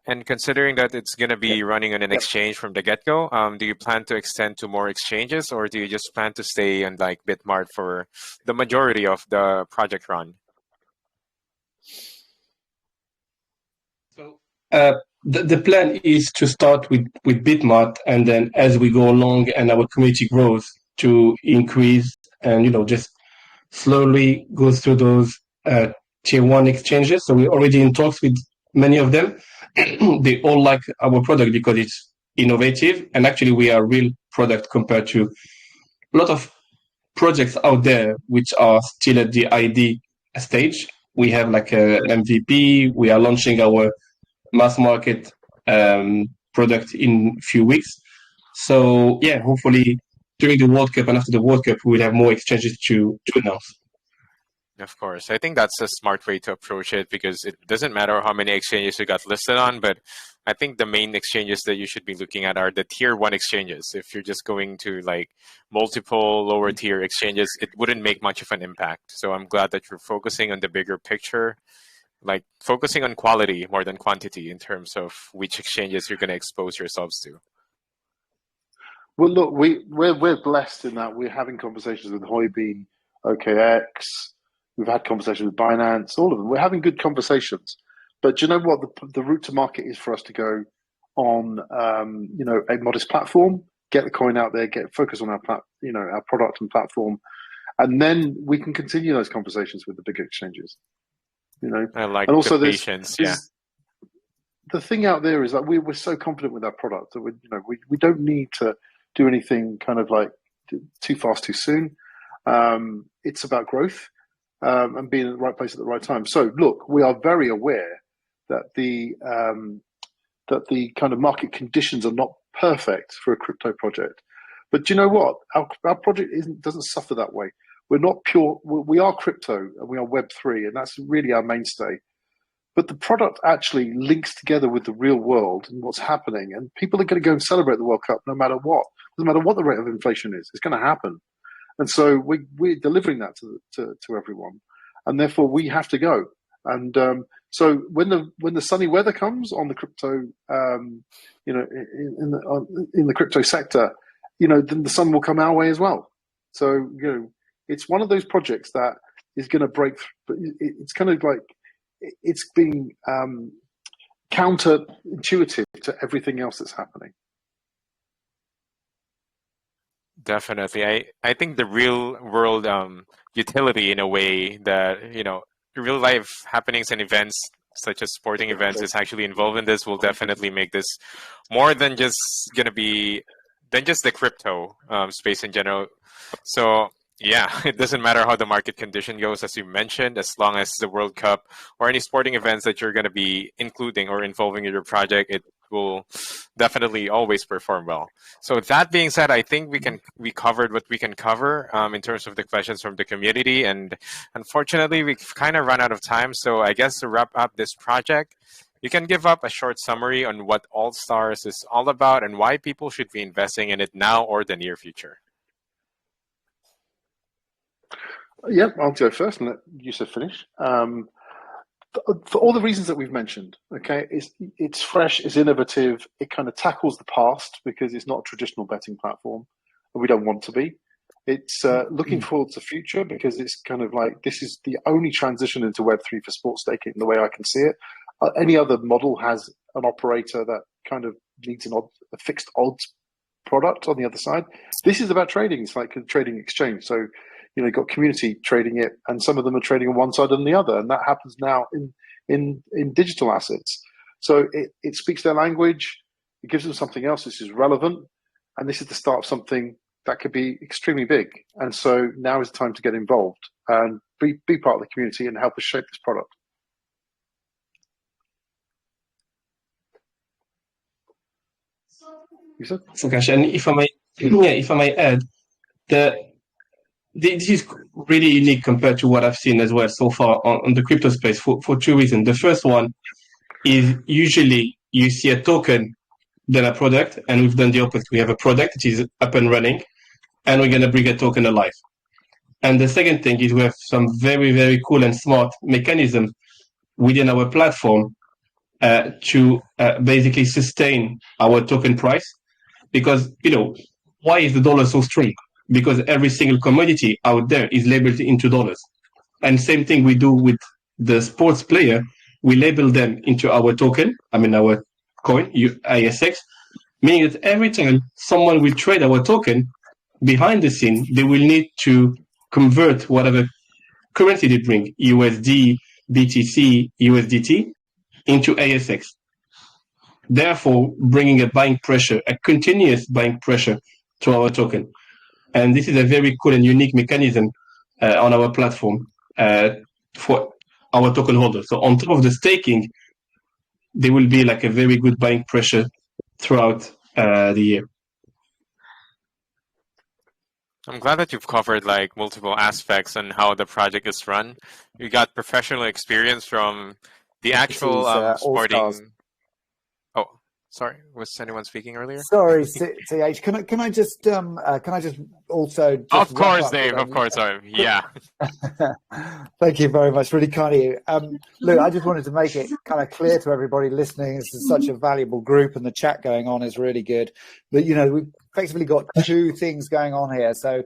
And considering that it's going to be running on an exchange from the get-go, do you plan to extend to more exchanges, or do you just plan to stay on like Bitmart for the majority of the project run? So the plan is to start with Bitmart, and then as we go along and our community grows, to increase and just slowly go through those tier one exchanges. So we're already in talks with many of them. They all like our product because it's innovative, and actually we are a real product compared to a lot of projects out there which are still at the ID stage. We have like an MVP. We are launching our mass market product in a few weeks. So yeah, hopefully during the World Cup and after the World Cup, we will have more exchanges to announce. Of course. I think that's a smart way to approach it, because it doesn't matter how many exchanges you got listed on, but I think the main exchanges that you should be looking at are the tier 1 exchanges. If you're just going to like multiple lower tier exchanges, it wouldn't make much of an impact. So I'm glad that you're focusing on the bigger picture, like focusing on quality more than quantity in terms of which exchanges you're going to expose yourselves to. Well, look, we're blessed in that we're having conversations with Huobi, OKX. We've had conversations with Binance, all of them. We're having good conversations. But do you know what the route to market is for us to go on? A modest platform, get the coin out there, focus on our product and platform, and then we can continue those conversations with the big exchanges. I like and also the patience. Yeah. The thing out there is that we're so confident with our product that we don't need to do anything kind of like too fast, too soon. It's about growth. And being in the right place at the right time. So, look, we are very aware that the kind of market conditions are not perfect for a crypto project. But do you know what? Our project doesn't suffer that way. We're not pure. We are crypto and we are Web3, and that's really our mainstay. But the product actually links together with the real world and what's happening. And people are going to go and celebrate the World Cup no matter what. No matter what the rate of inflation is, it's going to happen. And so we're delivering that to everyone, and therefore we have to go. And so when the sunny weather comes on the crypto, in the crypto sector, then the sun will come our way as well. So it's one of those projects that is going to break. It's kind of like it's being counterintuitive to everything else that's happening. Definitely. I think the real world utility, in a way, that real life happenings and events such as sporting events is actually involved in this, will definitely make this more than just the crypto space in general. So yeah, it doesn't matter how the market condition goes, as you mentioned, as long as the World Cup or any sporting events that you're going to be including or involving in your project, it will definitely always perform well. So with that being said, I think we covered what we can cover in terms of the questions from the community, and unfortunately we've kind of run out of time. So I guess to wrap up this project, you can give up a short summary on what AllStars is all about and why people should be investing in it now or the near future. Yeah, I'll go first and let Yusuf finish. For all the reasons that we've mentioned, okay, it's fresh, it's innovative, it kind of tackles the past because it's not a traditional betting platform, and we don't want to be. It's looking forward to the future because it's kind of like this is the only transition into Web3 for sports staking the way I can see it. Any other model has an operator that kind of needs a fixed odds product on the other side. This is about trading. It's like a trading exchange. So you've got community trading it, and some of them are trading on one side and the other, and that happens now in digital assets. So it speaks their language, it gives them something else which is relevant, and this is the start of something that could be extremely big. And so now is the time to get involved and be part of the community and help us shape this product. So, Cash, and if I may add, this is really unique compared to what I've seen as well so far on the crypto space for two reasons. The first one is usually you see a token, then a product, and we've done the opposite. We have a product that is up and running, and we're going to bring a token alive. And the second thing is we have some very, very cool and smart mechanisms within our platform to basically sustain our token price. Because, why is the dollar so strong? Because every single commodity out there is labeled into dollars. And same thing we do with the sports player. We label them into our token, our coin, ASX, meaning that every time someone will trade our token, behind the scene, they will need to convert whatever currency they bring, USD, BTC, USDT, into ASX. Therefore, bringing a continuous buying pressure to our token. And this is a very cool and unique mechanism on our platform for our token holders. So on top of the staking, there will be like a very good buying pressure throughout the year. I'm glad that you've covered like multiple aspects on how the project is run. You got professional experience from the actual sporting. Oh, sorry, was anyone speaking earlier? Sorry, CH. Can I just also just of course, Dave. Of course, sorry. Yeah. Thank you very much. Really kind of you. Look, I just wanted to make it kind of clear to everybody listening. This is such a valuable group, and the chat going on is really good. But we've effectively got two things going on here. So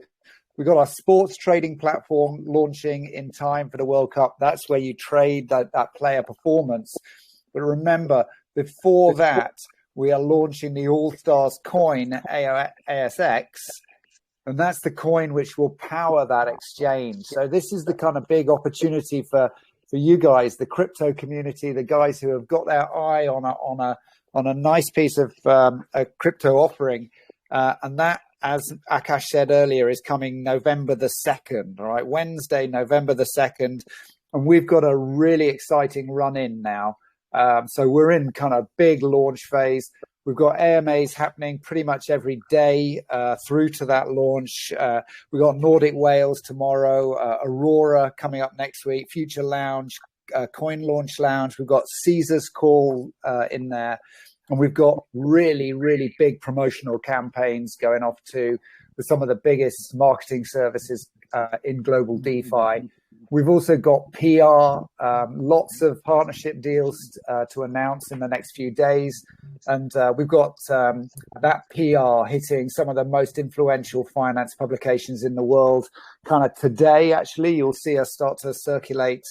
we've got our sports trading platform launching in time for the World Cup. That's where you trade that player performance. But remember, before that, we are launching the AllStars coin, ASX, and that's the coin which will power that exchange. So this is the kind of big opportunity for you guys, the crypto community, the guys who have got their eye on a nice piece of a crypto offering. And that, as Akash said earlier, is coming November the 2nd, all right? Wednesday, November the 2nd. And we've got a really exciting run-in now. So we're in kind of big launch phase. We've got AMAs happening pretty much every day through to that launch. We've got Nordic Wales tomorrow, Aurora coming up next week, Future Lounge, Coin Launch Lounge. We've got Caesar's Call in there. And we've got really, really big promotional campaigns going off too with some of the biggest marketing services in global DeFi. We've also got PR, lots of partnership deals to announce in the next few days. And we've got that PR hitting some of the most influential finance publications in the world. Kind of today, actually, you'll see us start to circulate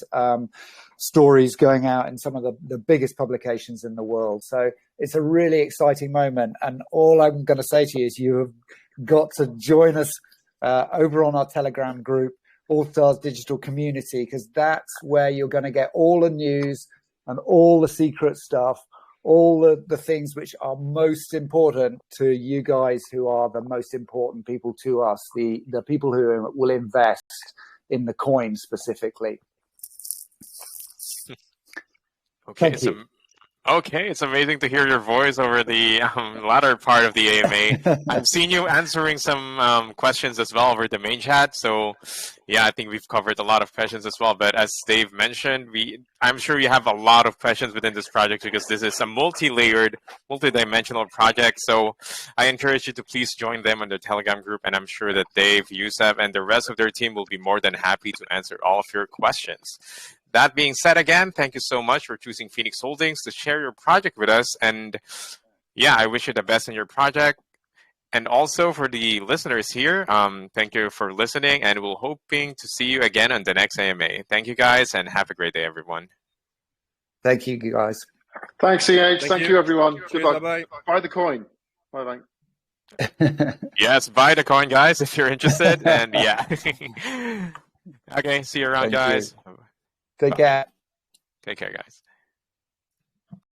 stories going out in some of the biggest publications in the world. So it's a really exciting moment. And all I'm going to say to you is you have got to join us over on our Telegram group, AllStars Digital Community, because that's where you're going to get all the news and all the secret stuff, all the things which are most important to you guys who are the most important people to us, the people who will invest in the coin specifically. Okay, Thank you. Okay, it's amazing to hear your voice over the latter part of the AMA. I've seen you answering some questions as well over the main chat. So, yeah, I think we've covered a lot of questions as well. But as Dave mentioned, I'm sure you have a lot of questions within this project because this is a multi-layered, multi-dimensional project. So I encourage you to please join them on the Telegram group. And I'm sure that Dave, Yusuf, and the rest of their team will be more than happy to answer all of your questions. That being said, again, thank you so much for choosing Phoenix Holdings to share your project with us. And yeah, I wish you the best in your project. And also for the listeners here, thank you for listening. And we're hoping to see you again on the next AMA. Thank you, guys, and have a great day, everyone. Thank you, guys. Thanks, CH. Thank you, everyone. Goodbye. Bye-bye. Buy the coin. Bye-bye. Yes, buy the coin, guys, if you're interested. And yeah. Okay, see you around, guys. Take care. Take care, guys.